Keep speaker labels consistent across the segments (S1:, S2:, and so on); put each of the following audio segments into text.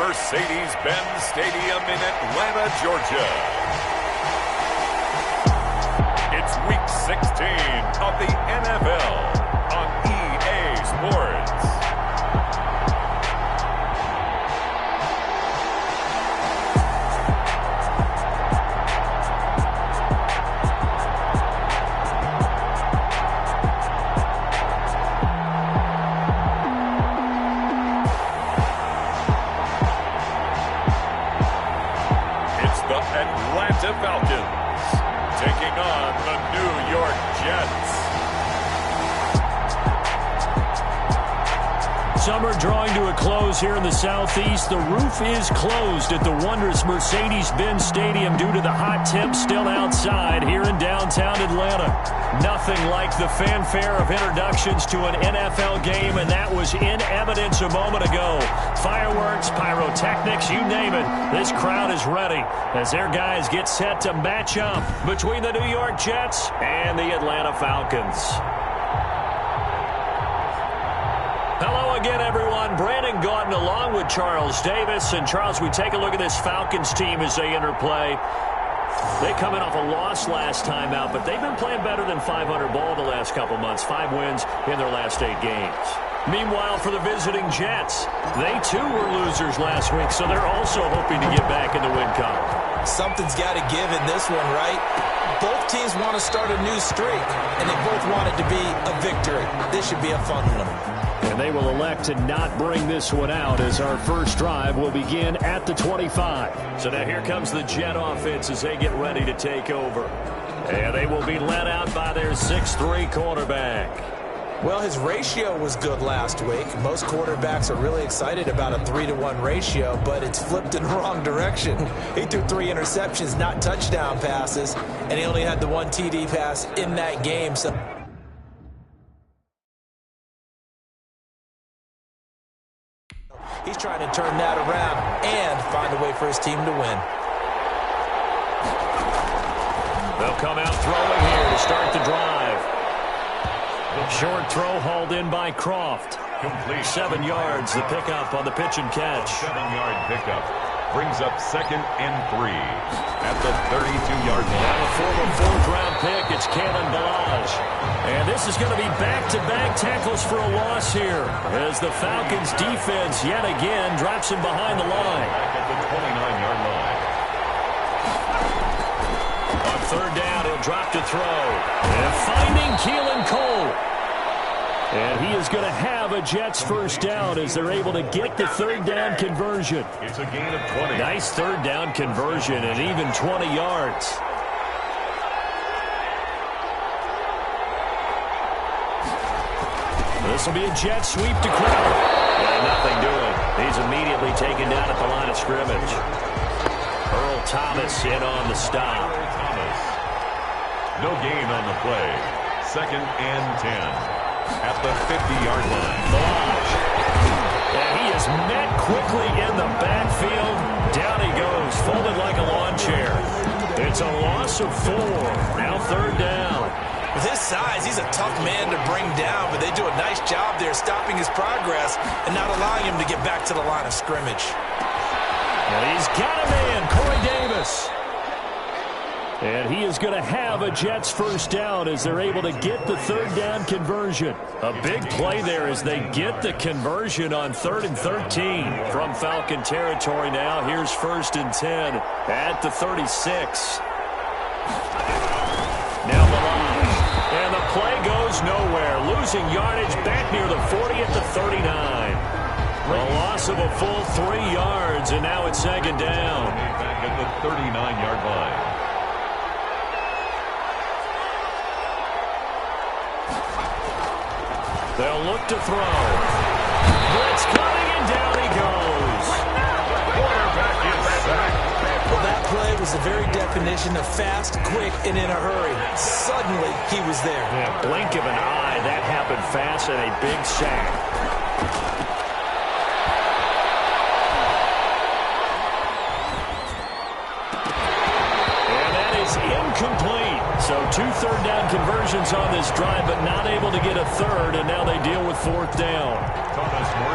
S1: Mercedes-Benz Stadium in Atlanta, Georgia. It's Week 16 of the NFL on EA Sports. Atlanta Falcons taking on the New York Jets.
S2: Summer drawing to a close here in the Southeast. The roof is closed at the wondrous Mercedes-Benz Stadium due to the hot temps still outside here in downtown Atlanta. Nothing like the fanfare of introductions to an NFL game, and that was in evidence a moment ago. Fireworks, pyrotechnics, you name it. This crowd is ready as their guys get set to match up between the New York Jets and the Atlanta Falcons. Hello again, everyone. Brandon Gaudin along with Charles Davis. And, Charles, we take a look at this Falcons team as they enter play. They come in off a loss last time out, but they've been playing better than 500 ball the last couple months. 5 wins in their last 8 games. Meanwhile, for the visiting Jets, they too were losers last week, so they're also hoping to get back in the win column.
S3: Something's got to give in this one, right? Both teams want to start a new streak, and they both want it to be a victory. This should be a fun one.
S2: And they will elect to not bring this one out as our first drive will begin at the 25. So now here comes the Jet offense as they get ready to take over. And they will be led out by their 6'3" quarterback.
S3: Well, his ratio was good last week. Most quarterbacks are really excited about a 3-to-1 ratio, but it's flipped in the wrong direction. He threw 3 interceptions, not touchdown passes, and he only had the 1 TD pass in that game. So he's trying to turn that around and find a way for his team to win.
S2: They'll come out throwing here to start the drive. Short throw hauled in by Croft.
S1: Complete.
S2: 7 yards, the pickup on the pitch and catch.
S1: 7-yard pickup brings up 2nd and 3 at the 32-yard line.
S2: Now a former 4th-round pick, it's Kalen Balaj. And this is going to be back-to-back tackles for a loss here as the Falcons defense yet again drops him behind the line.
S1: Back at the 29-yard line.
S2: On 3rd down, he'll drop to throw. And finding Keelan Cole. And he is going to have a Jets first down as they're able to get the 3rd down conversion.
S1: It's a gain of 20.
S2: Nice 3rd down conversion and even 20 yards. This will be a jet sweep to Crowder. And nothing doing. He's immediately taken down at the line of scrimmage. Earl Thomas in on the stop.
S1: Thomas. No gain on the play. 2nd and 10 at the 50-yard line.
S2: And he is met quickly in the backfield. Down he goes, folded like a lawn chair. It's a loss of 4. Now 3rd down.
S3: With his size, he's a tough man to bring down, but they do a nice job there stopping his progress and not allowing him to get back to the line of scrimmage.
S2: And he's got a man, Corey Davis. And he is going to have a Jets first down as they're able to get the 3rd down conversion. A big play there as they get the conversion on 3rd and 13 from Falcon territory now. Here's 1st and 10 at the 36. Now Balaj. And the play goes nowhere. Losing yardage back near the 40 at the 39. A loss of a full 3 yards, and now it's 2nd down.
S1: Back at the 39-yard line.
S2: They'll look to throw. Blitz coming, and down he goes.
S1: Quarterback is sacked.
S3: Well, that play was the very definition of fast, quick, and in a hurry. Suddenly, he was there.
S2: Yeah, blink of an eye. That happened fast and a big sack. And that is incomplete. So 2 third-down conversions on this drive, but not able to get a third, and now they deal with 4th down.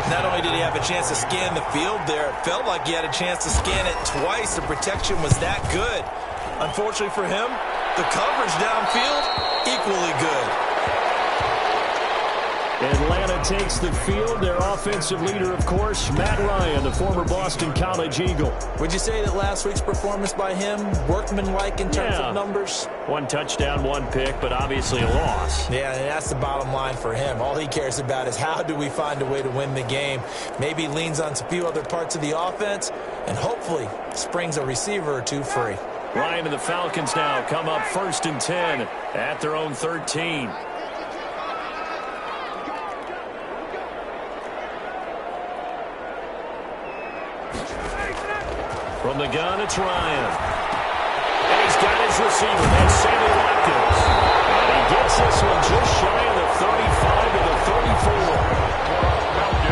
S3: Not only did he have a chance to scan the field there, it felt like he had a chance to scan it twice. The protection was that good. Unfortunately for him, the coverage downfield, equally good.
S2: Atlanta takes the field. Their offensive leader, of course, Matt Ryan, the former Boston College Eagle.
S3: Would you say that last week's performance by him, workmanlike in terms of numbers?
S2: 1 touchdown, 1 pick, but obviously a loss.
S3: Yeah, and that's the bottom line for him. All he cares about is how do we find a way to win the game. Maybe leans on a few other parts of the offense, and hopefully springs a receiver or two free.
S2: Ryan and the Falcons now come up 1st and 10 at their own 13. From the gun, it's Ryan. And he's got his receiver. That's Sammy Watkins. And he gets this one just shy of the 35 to the 34.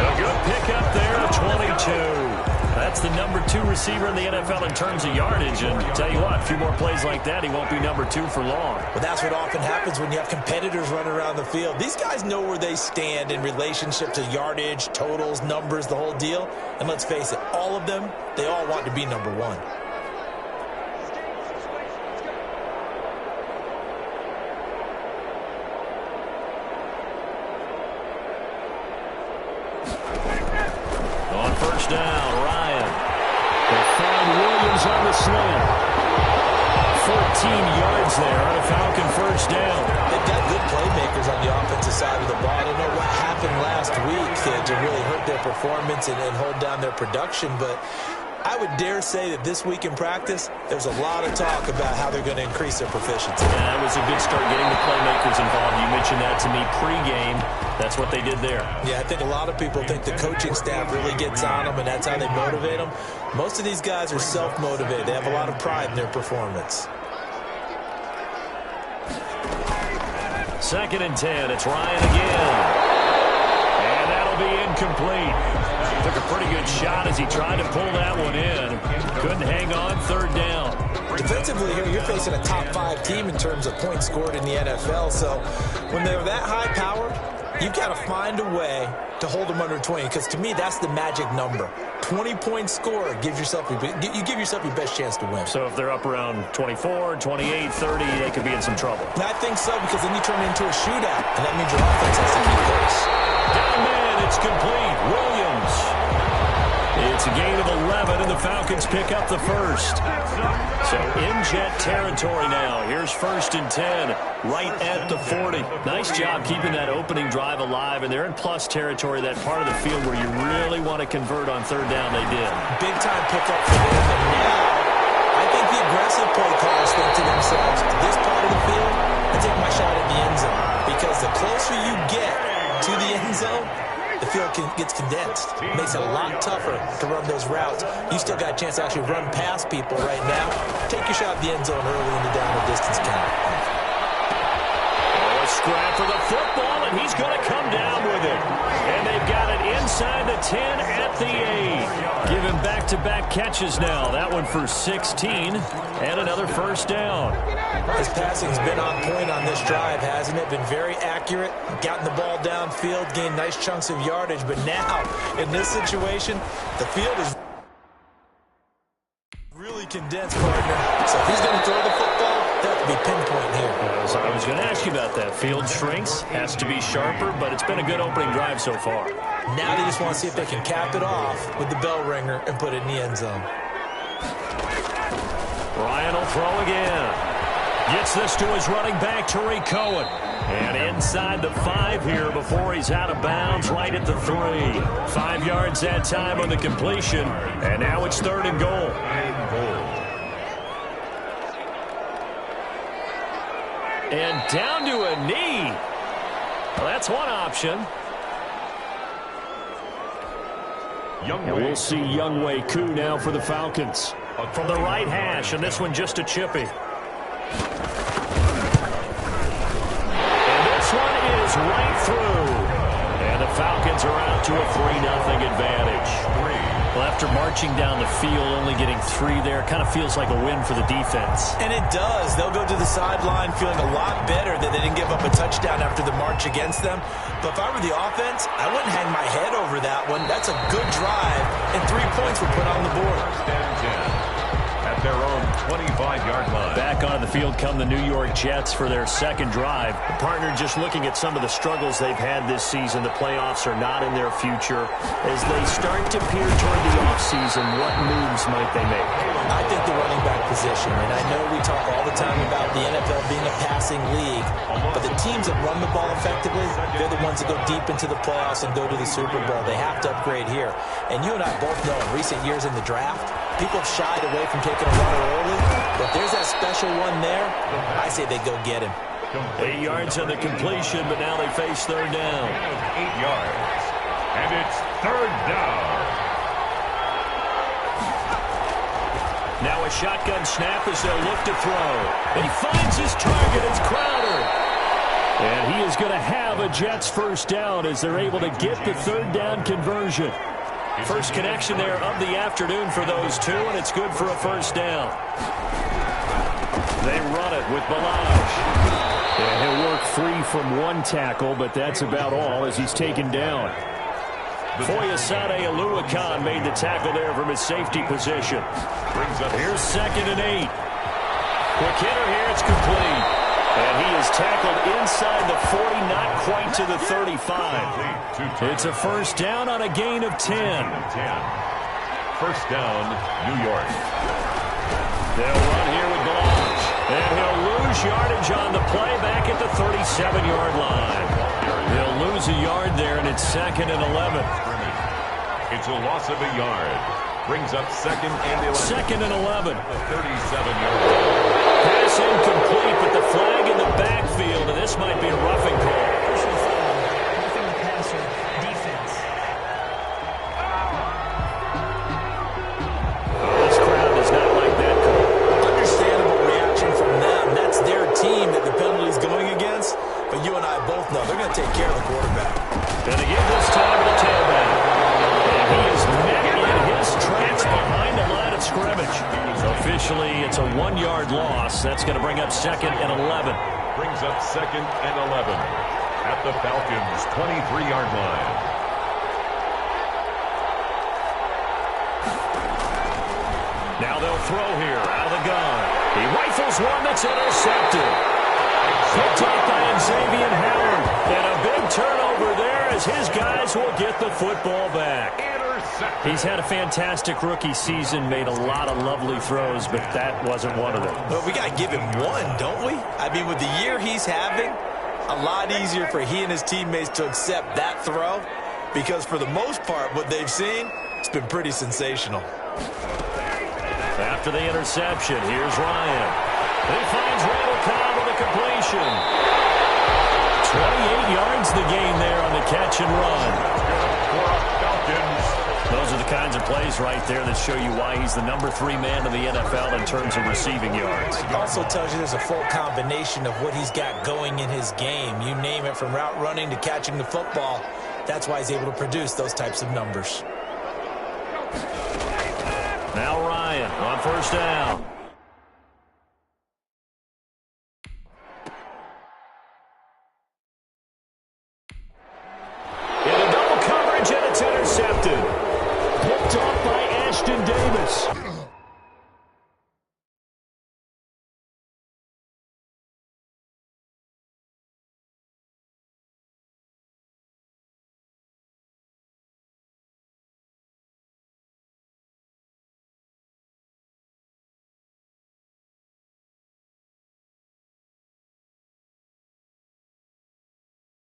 S2: A good pickup there of 22. That's the number 2 receiver in the NFL in terms of yardage. And tell you what, a few more plays like that, he won't be number 2 for long.
S3: But that's what often happens when you have competitors running around the field. These guys know where they stand in relationship to yardage, totals, numbers, the whole deal. And let's face it, all of them, they all want to be number 1.
S2: On 1st down, Ryan. They find Williams on the slant. 14 yards there on a Falcon 1st down.
S3: They've got good playmakers on the offensive side of the ball. I don't know what happened last week to really hurt their performance and hold down their production, but I would dare say that this week in practice, there's a lot of talk about how they're going to increase their proficiency.
S2: Yeah, that was a good start getting the playmakers involved. You mentioned that to me pregame. That's what they did there.
S3: Yeah, I think a lot of people think the coaching staff really gets on them, and that's how they motivate them. Most of these guys are self-motivated. They have a lot of pride in their performance.
S2: 2nd and 10. It's Ryan again. And that'll be incomplete. Took a pretty good shot as he tried to pull that one in. Couldn't hang on. 3rd down.
S3: Defensively here, you're facing a top 5 team in terms of points scored in the NFL. So when they're that high powered, you've got to find a way to hold them under 20, because to me, that's the magic number. 20-point score gives yourself you give yourself your best chance to win.
S2: So if they're up around 24, 28, 30, they could be in some trouble.
S3: And I think so, because then you turn it into a shootout, and that means your offense has to keep pace.
S2: Down man, it's complete. Williams. It's a gain of 11, and the Falcons pick up the 1st. So in Jet territory now. Here's 1st and 10, right at the 40. Nice job keeping that opening drive alive, and they're in plus territory, that part of the field where you really want to convert on 3rd down. They did.
S3: Big time pickup for them, and now I think the aggressive play callers think to themselves, this part of the field, I take my shot at the end zone, because the closer you get to the end zone, the field gets condensed. It makes it a lot tougher to run those routes. You still got a chance to actually run past people right now. Take your shot at the end zone early in the down and distance count.
S2: Oh, a scrap for the football, and he's going to come down with it. And they've got it inside the 10 at the 8. Give him back-to-back catches now. That one for 16 and another 1st down.
S3: His passing's been on point on this drive, hasn't it? Been very accurate, gotten the ball downfield, gained nice chunks of yardage. But now, in this situation, the field is really condensed, partner. So if he's going to throw the football, that would be pinpoint here.
S2: I was going to ask you about that. Field shrinks, has to be sharper, but it's been a good opening drive so far.
S3: Now they just want to see if they can cap it off with the bell ringer and put it in the end zone.
S2: Ryan will throw again. Gets this to his running back, Tariq Cohen. And inside the 5 here before he's out of bounds, right at the 3. 5 yards that time on the completion. And now it's 3rd and goal. And down to a knee. Well, that's one option. And we'll see Younghoe Koo now for the Falcons. From the right hash, and this one just a chippy. And this one is right through. And the Falcons are out to a 3-0 advantage. Well, after marching down the field, only getting 3 there, kind of feels like a win for the defense.
S3: And it does. They'll go to the sideline feeling a lot better that they didn't give up a touchdown after the march against them. But if I were the offense, I wouldn't hang my head over that one. That's a good drive, and 3 points were put on the board.
S1: First and 10 at their own 25-yard line.
S2: Back onto the field come the New York Jets for their second drive. The partner, just looking at some of the struggles they've had this season, the playoffs are not in their future. As they start to peer toward the offseason, what moves might they make?
S3: I think the running back position, and I know we talk all the time about the NFL being a passing league, but the teams that run the ball effectively, they're the ones that go deep into the playoffs and go to the Super Bowl. They have to upgrade here. And you and I both know in recent years in the draft, people have shied away from taking a runner early, but if there's that special one there, I say they go get him.
S2: 8 yards on the completion, but now they face third down.
S1: 8 yards, and it's third down.
S2: Now a shotgun snap as they'll look to throw. He finds his target. It's Crowder. And he is going to have a Jets first down as they're able to get the third down conversion. First connection there of the afternoon for those two, and it's good for a first down. They run it with Balaj. And he'll work free from 1 tackle, but that's about all as he's taken down. Foyesade Oluwakan made the tackle there from his safety position.
S1: Brings up
S2: Here's 2nd and 8. Quick hitter here, it's complete. And he is tackled inside the 40, not quite to the 35. It's a first down on a gain of 10.
S1: First down, New York.
S2: They'll run here with Balaj. And he'll lose yardage on the play back at the 37-yard line. He'll lose a yard there, and it's 2nd and 11.
S1: It's a loss of a yard. Brings up 2nd and 11.
S2: 2nd and 11.
S1: 37-yard line.
S2: Pass incomplete, but the flag in the backfield, and this might be a roughing call. This crowd does not like that call.
S3: Understandable reaction from them. That's their team that the penalty's going against. But you and I both know they're going to take care of the quarterback.
S2: And they give this time to the tailback. And he is met in his tracks behind the line of scrimmage. So officially, it's a 1-yard loss. That's going to bring up 2nd and 11.
S1: Brings up 2nd and 11 at the Falcons' 23-yard line.
S2: Now they'll throw here out of the gun. He rifles one that's intercepted. Picked up by Xavier Howard. And a big turnover there as his guys will get the football back. He's had a fantastic rookie season, made a lot of lovely throws, but that wasn't one of them.
S3: Well, we got to give him one, don't we? I mean, with the year he's having, a lot easier for he and his teammates to accept that throw because for the most part, what they've seen, it's been pretty sensational.
S2: After the interception, here's Ryan. He finds Randall Cobb with a completion. 28 yards the gain there on the catch and run. Those are the kinds of plays right there that show you why he's the number 3 man in the NFL in terms of receiving yards.
S3: It also tells you there's a full combination of what he's got going in his game. You name it, from route running to catching the football. That's why he's able to produce those types of numbers.
S2: Now Ryan on first down. Into double coverage, and it's intercepted. Picked off by Ashton Davis.